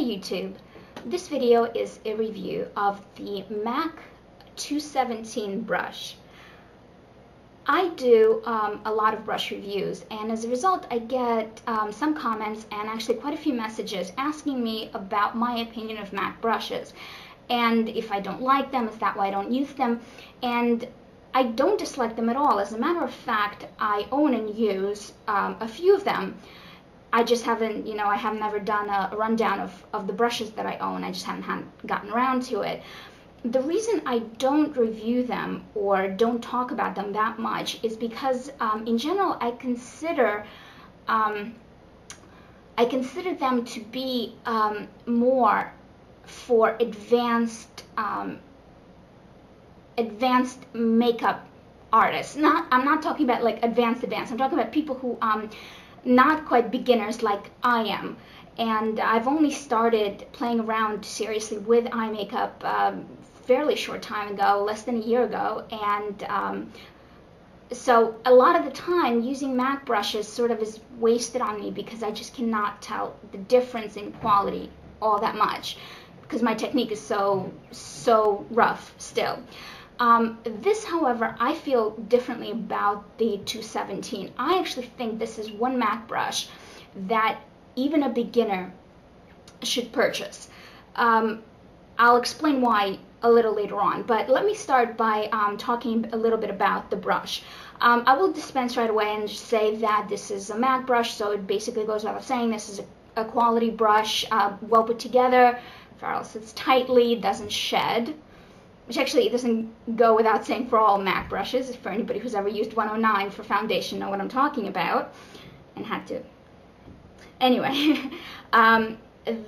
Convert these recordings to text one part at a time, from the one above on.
YouTube, this video is a review of the MAC 217 brush. I do a lot of brush reviews, and as a result I get some comments and actually quite a few messages asking me about my opinion of MAC brushes, and if I don't like them, is that why I don't use them. And I don't dislike them at all. As a matter of fact, I own and use a few of them. I just haven't, I have never done a rundown of the brushes that I own. I just haven't gotten around to it. The reason I don't review them or don't talk about them that much is because, in general, I consider them to be more for advanced makeup artists. I'm not talking about like advanced. I'm talking about people who not quite beginners like I am. And I've only started playing around seriously with eye makeup fairly short time ago, less than a year ago, and so a lot of the time using MAC brushes sort of is wasted on me because I just cannot tell the difference in quality all that much because my technique is so rough still. This, however, I feel differently about the 217. I actually think this is one MAC brush that even a beginner should purchase. I'll explain why a little later on, but let me start by talking a little bit about the brush. I will dispense right away and just say that this is a MAC brush, so it basically goes without saying this is a quality brush, well put together, ferrule sits tightly, doesn't shed, which actually doesn't go without saying for all MAC brushes. For anybody who's ever used 109 for foundation know what I'm talking about, and had to. Anyway,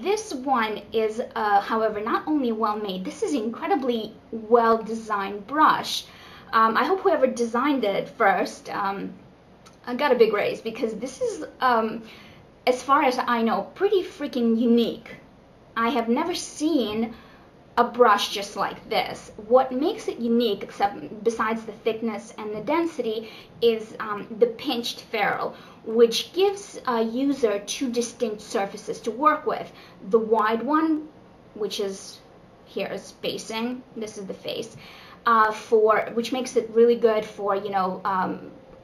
this one is, however, not only well made, this is an incredibly well designed brush. I hope whoever designed it first got a big raise, because this is, as far as I know, pretty freaking unique. I have never seen a brush just like this. What makes it unique, except besides the thickness and the density, is the pinched ferrule, which gives a user two distinct surfaces to work with. The wide one, which is here is facing, this is the face, which makes it really good for,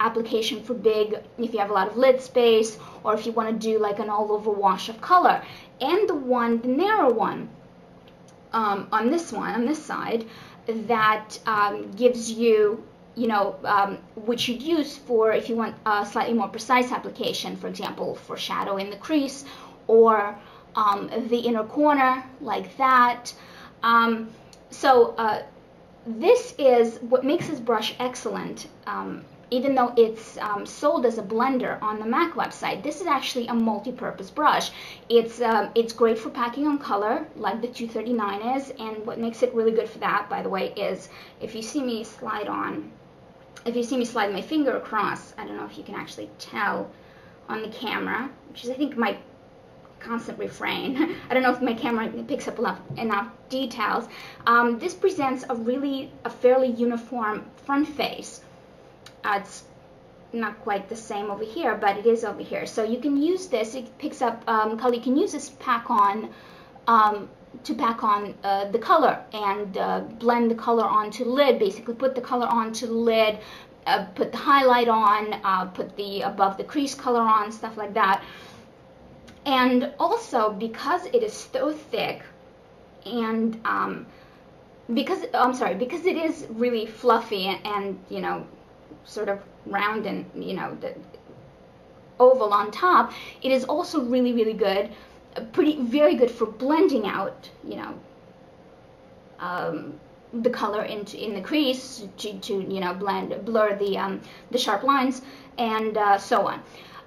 application for big, if you have a lot of lid space, or if you want to do like an all over wash of color. And the narrow one, on this side, that gives you, which you'd use for if you want a slightly more precise application, for example, for shadow in the crease or the inner corner, like that. This is what makes this brush excellent. Even though it's sold as a blender on the MAC website, this is actually a multi-purpose brush. It's great for packing on color, like the 239 is, and what makes it really good for that, by the way, is if you see me slide my finger across, I don't know if you can actually tell on the camera, which is I think my constant refrain. I don't know if my camera picks up enough details. This presents a fairly uniform front face. It's not quite the same over here, but it is over here. So you can use this. It picks up color. You can use this to pack on the color and blend the color onto the lid. Basically, put the color onto the lid, put the highlight on, put the above the crease color on, stuff like that. And also, because it is so thick, and because it is really fluffy and sort of round and the oval on top, it is also really, really good, very good for blending out the color in the crease to blur the sharp lines and so on.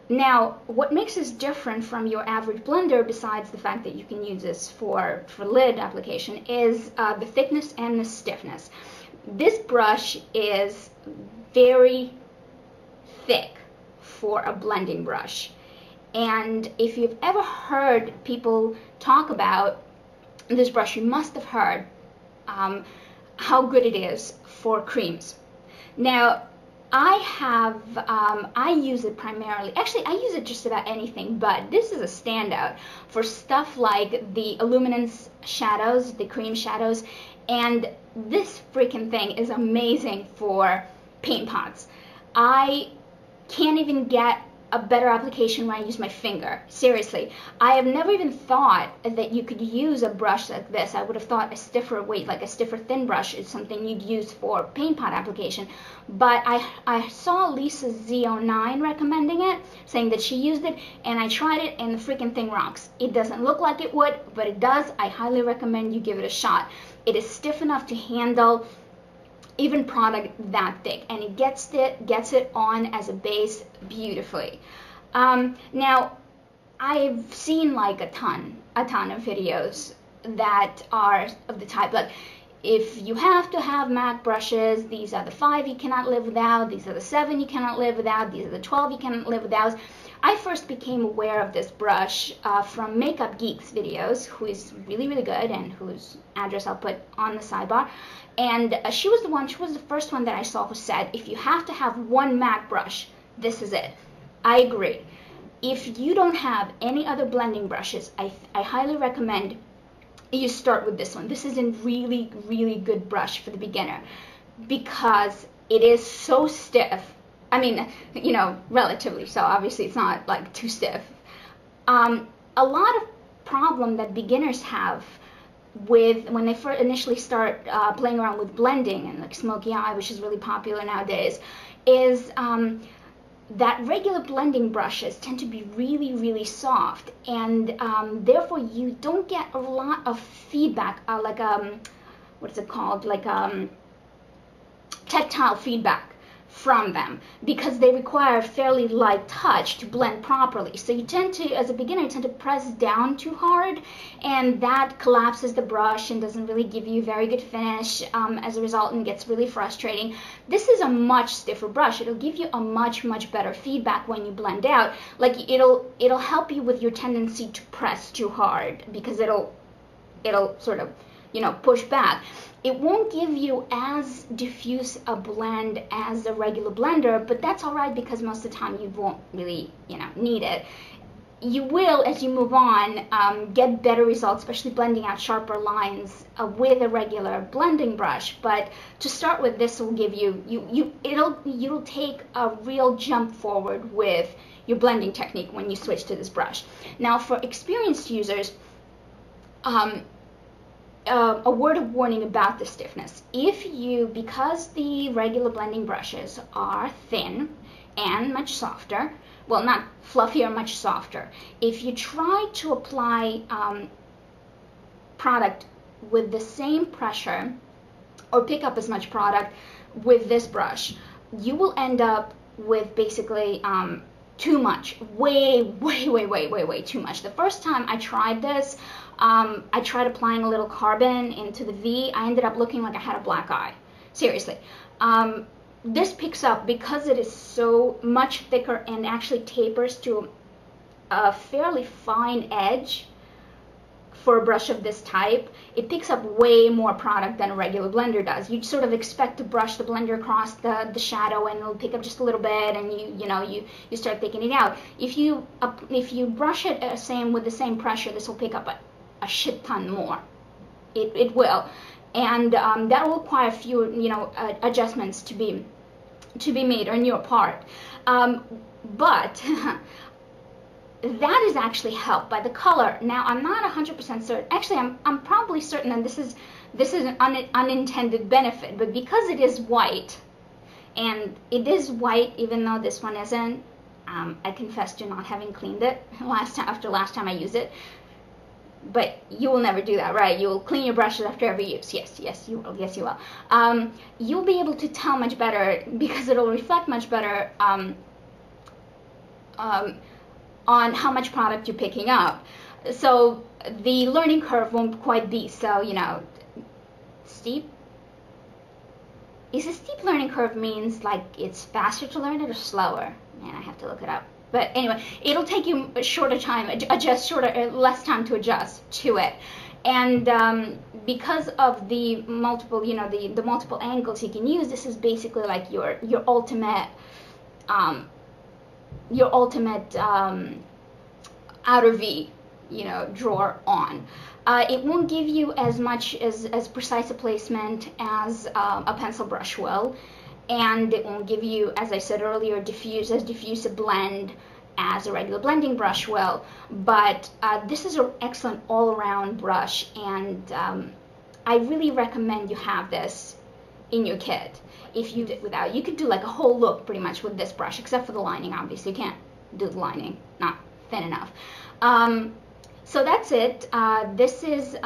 Now, what makes this different from your average blender, besides the fact that you can use this for lid application, is the thickness and the stiffness. This brush is very thick for a blending brush, and if you've ever heard people talk about this brush, you must have heard how good it is for creams. Now, I use it primarily, actually I use it just about anything, but this is a standout for stuff like the Illuminance shadows, the cream shadows, and this freaking thing is amazing for paint pots. I can't even get a better application when I use my finger. Seriously, I have never even thought that you could use a brush like this. I would have thought a stiffer weight, like a stiffer thin brush, is something you'd use for paint pot application. But I saw Lisa Z09 recommending it, saying that she used it, and I tried it, and the freaking thing rocks. It doesn't look like it would, but it does. I highly recommend you give it a shot. It is stiff enough to handle even product that thick, and it gets it on as a base beautifully. Now, I've seen like a ton of videos that are of the type like, if you have to have MAC brushes, these are the 5 you cannot live without, these are the 7 you cannot live without, these are the 12 you cannot live without. I first became aware of this brush from Makeup Geeks videos, who is really, really good, and whose address I'll put on the sidebar. And she was the first one that I saw who said, if you have to have one MAC brush, this is it. I agree. If you don't have any other blending brushes, I highly recommend you start with this one. This is a really, really good brush for the beginner because it is so stiff. I mean, you know, relatively so. Obviously, it's not like too stiff. A lot of problem that beginners have with when they initially start playing around with blending and like smoky eye, which is really popular nowadays, is that regular blending brushes tend to be really, really soft, and therefore you don't get a lot of feedback, like what's it called, like tactile feedback from them, because they require a fairly light touch to blend properly. So you tend to, as a beginner, you tend to press down too hard, and that collapses the brush and doesn't really give you a very good finish as a result, and gets really frustrating. This is a much stiffer brush. It'll give you a much, much better feedback when you blend out. Like it'll help you with your tendency to press too hard, because it'll sort of, you know, push back. It won't give you as diffuse a blend as a regular blender, but that's all right because most of the time you won't really, you know, need it. You will, as you move on, get better results, especially blending out sharper lines with a regular blending brush. But to start with, this will give you, you'll take a real jump forward with your blending technique when you switch to this brush. Now, for experienced users, a word of warning about the stiffness. Because the regular blending brushes are thin and much softer, well, not fluffier, much softer, if you try to apply product with the same pressure or pick up as much product with this brush, you will end up with basically too much, way too much. The first time I tried this, I tried applying a little carbon into the V. I ended up looking like I had a black eye. Seriously. This picks up, because it is so much thicker and actually tapers to a fairly fine edge for a brush of this type. It picks up way more product than a regular blender does. You'd sort of expect to brush the blender across the shadow and it'll pick up just a little bit, and you start picking it out. If you brush it with the same pressure, this will pick up a shit ton more. It will, and that will require fewer adjustments to be made on your part. But that is actually helped by the color. Now, I'm not 100% certain. Actually, I'm probably certain that this is an unintended benefit, but because it is white, and it is white even though this one isn't, I confess to not having cleaned it after last time I used it. But you will never do that, right? You will clean your brushes after every use. Yes, you will. Yes, you will. You'll be able to tell much better, because it'll reflect much better on how much product you're picking up. So the learning curve won't quite be so, steep. Is a steep learning curve means like it's faster to learn it or slower? Man, I have to look it up. But anyway, it'll take you a shorter time, less time to adjust to it. And because of the multiple, you know, the multiple angles you can use, this is basically like your ultimate outer V, you know, drawer on. It won't give you as much as precise a placement as a pencil brush will, and it won't give you, as I said earlier, as diffuse a blend as a regular blending brush will. But this is an excellent all-around brush, and I really recommend you have this in your kit. If you did without, you could do like a whole look pretty much with this brush, except for the lining. Obviously, you can't do the lining, not thin enough. So that's it. This is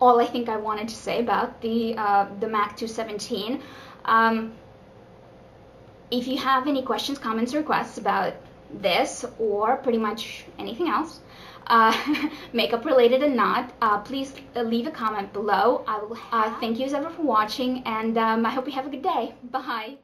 all I think I wanted to say about the Mac 217. If you have any questions, comments, or requests about this or pretty much anything else, makeup related and not, please leave a comment below. I will thank you as ever for watching, and I hope you have a good day. Bye.